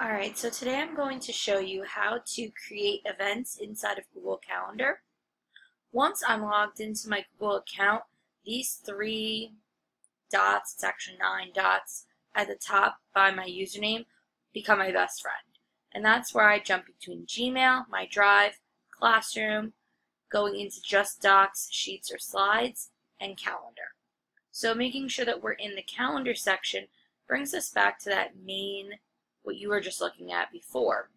Alright, so today I'm going to show you how to create events inside of Google Calendar. Once I'm logged into my Google account, these three dots, it's actually 9 dots, at the top by my username become my best friend. And that's where I jump between Gmail, my Drive, Classroom, going into just Docs, Sheets, or Slides, and Calendar. So making sure that we're in the Calendar section brings us back to that main what you were just looking at before.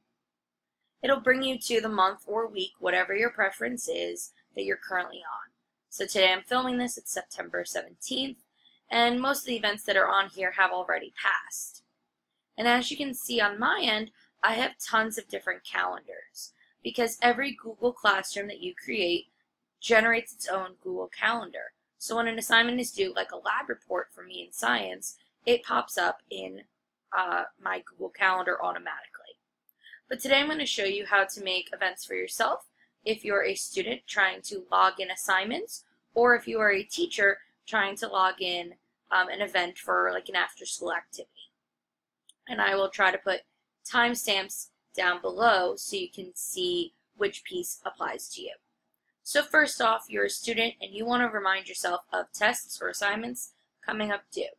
It'll bring you to the month or week, whatever your preference is, that you're currently on. So today I'm filming this, it's September 17th, and most of the events that are on here have already passed. And as you can see on my end, I have tons of different calendars, because every Google Classroom that you create generates its own Google Calendar. So when an assignment is due, like a lab report for me in science, it pops up in my Google Calendar automatically. But today I'm going to show you how to make events for yourself if you're a student trying to log in assignments, or if you are a teacher trying to log in an event for like an after-school activity. And I will try to put timestamps down below so you can see which piece applies to you. So first off, you're a student and you want to remind yourself of tests or assignments coming up due.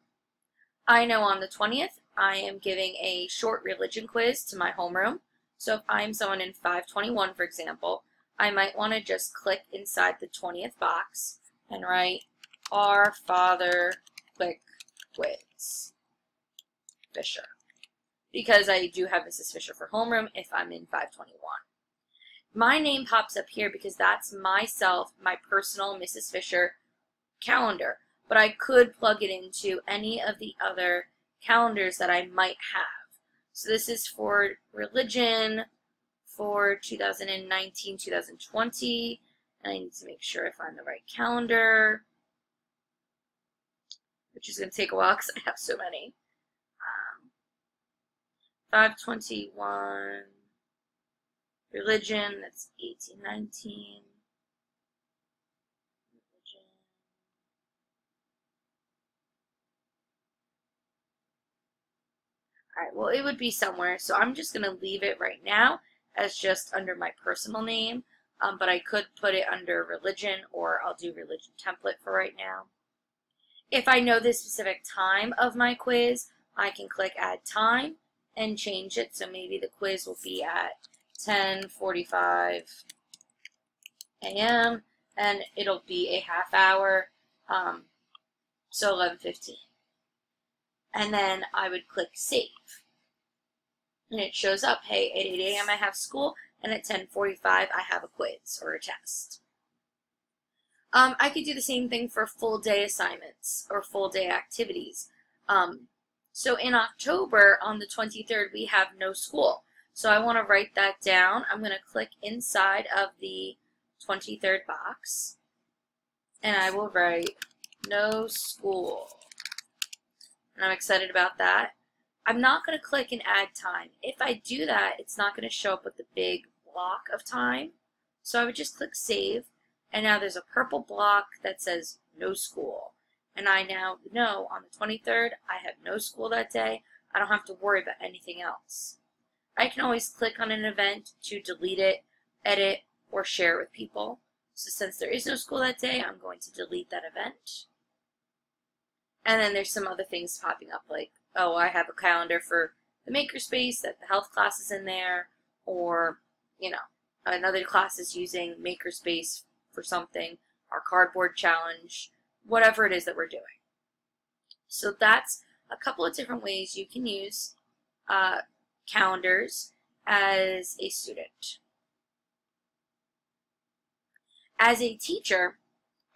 I know on the 20th, I am giving a short religion quiz to my homeroom. So if I'm someone in 521, for example, I might want to just click inside the 20th box and write, Our Father, click quiz, Fisher. Because I do have Mrs. Fisher for homeroom if I'm in 521. My name pops up here because that's myself, my personal Mrs. Fisher calendar. But I could plug it into any of the other calendars that I might have. So this is for religion for 2019, 2020, and I need to make sure I find the right calendar, which is going to take a while because I have so many. 521, religion, that's 1819. Alright, well, it would be somewhere, so I'm just going to leave it right now as just under my personal name, but I could put it under religion, or I'll do religion template for right now. If I know the specific time of my quiz, I can click Add Time and change it, so maybe the quiz will be at 10:45 a.m., and it'll be a half hour, so 11:15. And then I would click Save. And it shows up, hey, at 8 a.m. I have school, and at 10:45 I have a quiz or a test. I could do the same thing for full day assignments or full day activities. So in October, on the 23rd, we have no school. So I want to write that down. I'm going to click inside of the 23rd box, and I will write no school. And I'm excited about that. I'm not going to click and add time. If I do that, it's not going to show up with the big block of time. So I would just click Save, and now there's a purple block that says no school. And I now know on the 23rd, I have no school that day. I don't have to worry about anything else. I can always click on an event to delete it, edit, or share it with people. So since there is no school that day, I'm going to delete that event. And then there's some other things popping up like, oh, I have a calendar for the Makerspace that the health class is in there, or, you know, another class is using Makerspace for something, our cardboard challenge, whatever it is that we're doing. So that's a couple of different ways you can use calendars as a student. As a teacher,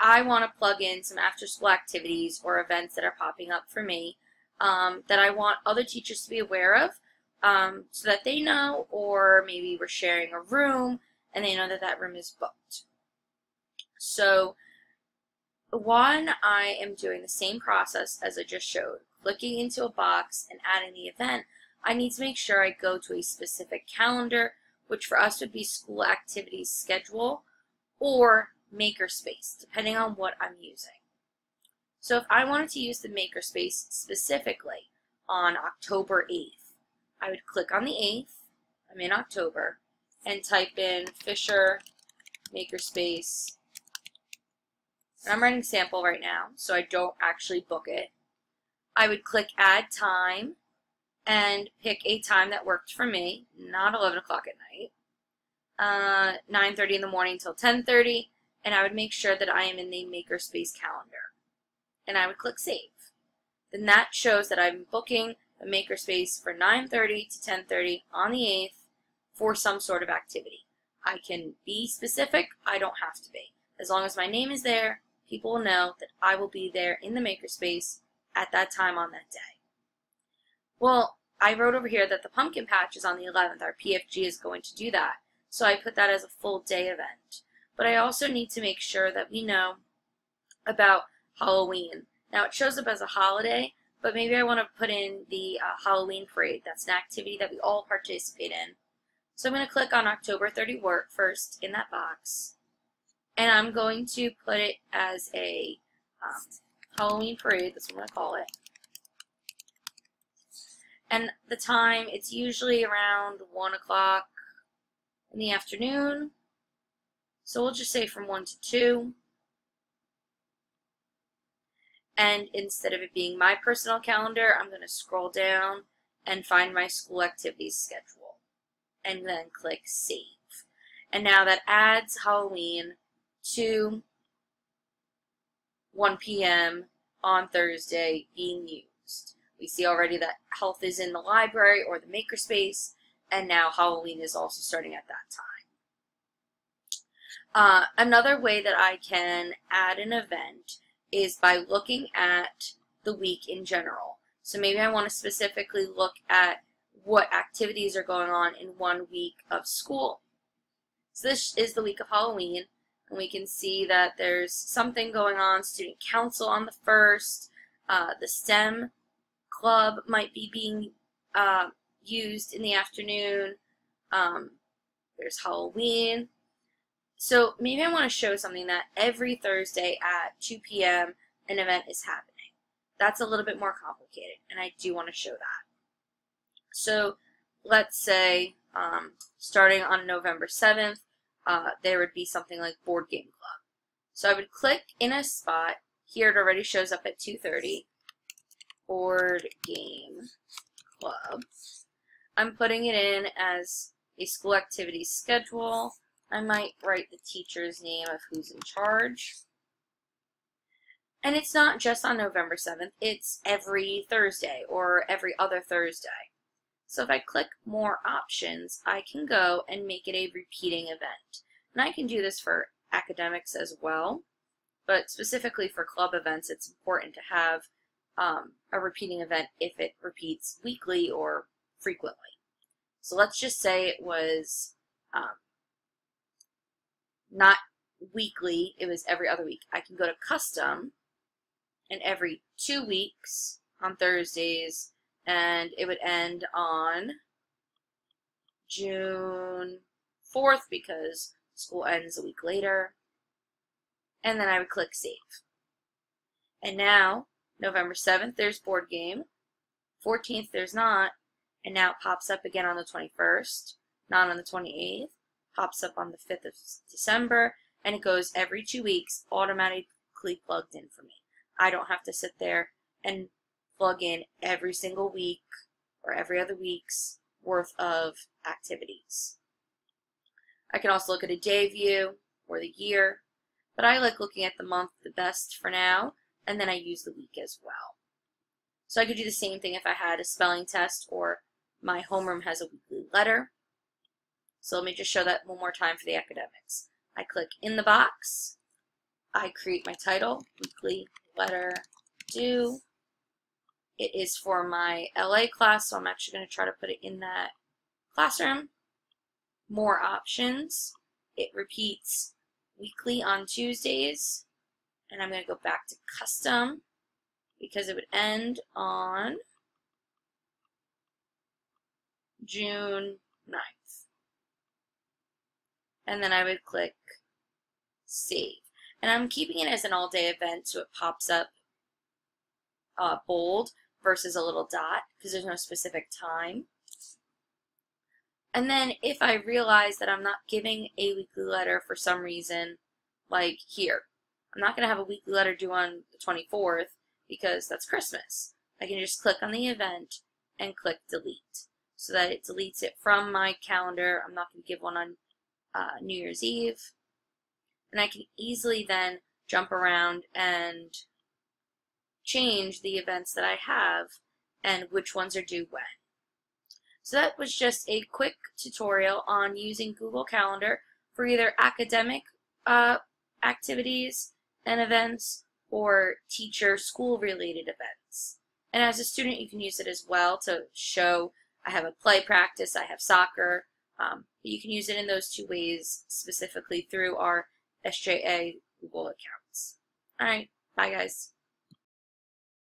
I want to plug in some after-school activities or events that are popping up for me that I want other teachers to be aware of so that they know, or maybe we're sharing a room and they know that that room is booked. So one, I am doing the same process as I just showed, clicking into a box and adding the event. I need to make sure I go to a specific calendar, which for us would be school activities schedule, or Makerspace, depending on what I'm using. So if I wanted to use the Makerspace specifically on October 8th, I would click on the 8th, I'm in October, and type in Fisher Makerspace. And I'm writing sample right now, so I don't actually book it. I would click Add Time and pick a time that worked for me, not 11 o'clock at night, 9:30 in the morning till 10:30, and I would make sure that I am in the Makerspace calendar. And I would click Save. Then that shows that I'm booking a Makerspace for 9:30 to 10:30 on the 8th for some sort of activity. I can be specific, I don't have to be. As long as my name is there, people will know that I will be there in the Makerspace at that time on that day. Well, I wrote over here that the pumpkin patch is on the 11th. Our PFG is going to do that. So I put that as a full day event. But I also need to make sure that we know about Halloween. Now it shows up as a holiday, but maybe I want to put in the Halloween parade. That's an activity that we all participate in. So I'm going to click on October 31st in that box. And I'm going to put it as a Halloween parade. That's what I'm going to call it. And the time, it's usually around 1 o'clock in the afternoon. So we'll just say from 1 to 2. And instead of it being my personal calendar, I'm going to scroll down and find my school activities schedule. And then click Save. And now that adds Halloween to 1 p.m. on Thursday being used. We see already that health is in the library or the Makerspace, and now Halloween is also starting at that time. Another way that I can add an event is by looking at the week in general. So maybe I want to specifically look at what activities are going on in 1 week of school. So this is the week of Halloween, and we can see that there's something going on, student council on the 1st, the STEM club might be being used in the afternoon. There's Halloween. So maybe I want to show something that every Thursday at 2 p.m. an event is happening. That's a little bit more complicated, and I do want to show that. So let's say starting on November 7th, there would be something like Board Game Club. So I would click in a spot. Here it already shows up at 2:30. Board Game Club. I'm putting it in as a school activity schedule. I might write the teacher's name of who's in charge. And it's not just on November 7th, it's every Thursday or every other Thursday. So if I click more options, I can go and make it a repeating event. And I can do this for academics as well, but specifically for club events, it's important to have a repeating event if it repeats weekly or frequently. So let's just say it was not weekly, it was every other week. I can go to custom, and every 2 weeks on Thursdays, and it would end on June 4th because school ends a week later. And then I would click Save. And now, November 7th, there's board game. 14th, there's not. And now it pops up again on the 21st, not on the 28th. Pops up on the 5th of December. And it goes every 2 weeks, automatically plugged in for me. I don't have to sit there and plug in every single week or every other week's worth of activities. I can also look at a day view or the year, but I like looking at the month the best for now, and then I use the week as well. So I could do the same thing if I had a spelling test or my homeroom has a weekly letter. So let me just show that one more time for the academics. I click in the box, I create my title, weekly letter due. It is for my LA class, so I'm actually going to try to put it in that classroom. More options. It repeats weekly on Tuesdays. And I'm going to go back to custom because it would end on June 9th. And then I would click Save. And I'm keeping it as an all-day event so it pops up bold versus a little dot because there's no specific time. And then if I realize that I'm not giving a weekly letter for some reason, like here, I'm not going to have a weekly letter due on the 24th because that's Christmas. I can just click on the event and click delete so that it deletes it from my calendar. I'm not going to give one on New Year's Eve. And I can easily then jump around and change the events that I have and which ones are due when. So that was just a quick tutorial on using Google Calendar for either academic activities and events or teacher school related events. And as a student you can use it as well to show I have a play practice, I have soccer. You can use it in those two ways specifically through our SJA Google accounts. Alright, bye guys.